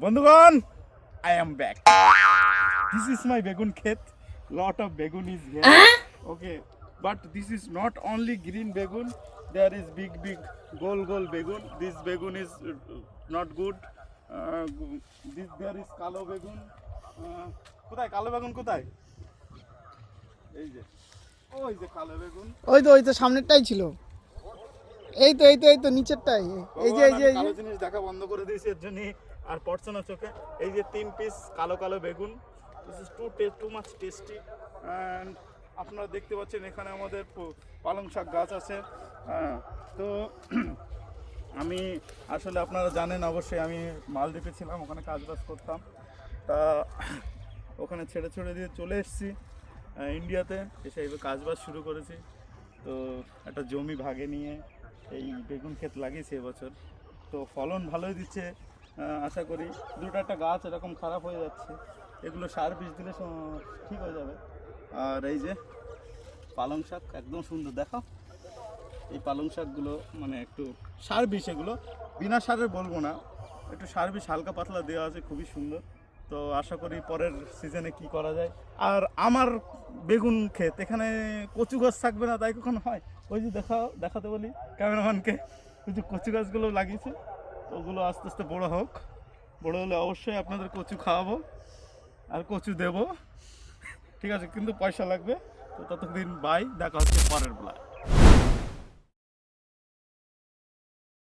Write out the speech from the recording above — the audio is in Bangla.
বন্ধুগণ, I am back. This is my begun khet. Lot of begun is here. Okay, but this is not only green begun. There is big goal begun. This begun is not good. This there is kalo begun. কোথায় কালো বেগুন কোথায়? এই যে ওই যে কালো বেগুন। ওই তো সামনেরটাই ছিল। এই তো নিচেরটাই। এই যে কালো জিনিস দেখা বন্ধ করে দিয়েছি এর জন্য আর পড়ছে না চোখে। এই যে 3 পিস কালো বেগুন। This is too much tasty and আপনারা দেখতে পাচ্ছেন এখানে আমাদের পালং শাক গাছ আছে। তো আমি আসলে আপনারা জানেন অবশ্যই আমি মালদ্বীপে ছিলাম, ওখানে কাজবাজ করতাম। তা ওখানে ছেড়ে দিয়ে চলে এসেছি ইন্ডিয়াতে, এসে এইভাবে কাজবাজ শুরু করেছি। তো একটা জমি ভাগে নিয়ে এই বেগুন ক্ষেত লাগিয়েছি এবছর। তো ফলন ভালোই দিচ্ছে আশা করি। দুটো একটা গাছ এরকম খারাপ হয়ে যাচ্ছে, এগুলো সার বিষ দিলে ঠিক হয়ে যাবে। আর এই যে পালং শাক একদম সুন্দর, দেখো এই পালং শাকগুলো মানে একটু সার বিষ, এগুলো বিনা সারের বলবো না, একটু সার বিষ হালকা পাতলা দেওয়া আছে, খুবই সুন্দর। তো আশা করি পরের সিজনে কি করা যায়। আর আমার বেগুন ক্ষেত, এখানে কচু গাছ থাকবে না তাই কখনো হয়? ওই যে দেখাতে বলি ক্যামেরাম্যানকে, ওই যে কচু গাছগুলো লাগিয়েছে, ওগুলো আস্তে আস্তে বড় হোক, বড় হলে অবশ্যই আপনাদের কচু খাওয়াবো আর কচু দেবো, ঠিক আছে? কিন্তু পয়সা লাগবে। তো ততদিন বাই, দেখা হচ্ছে পরের বেলা।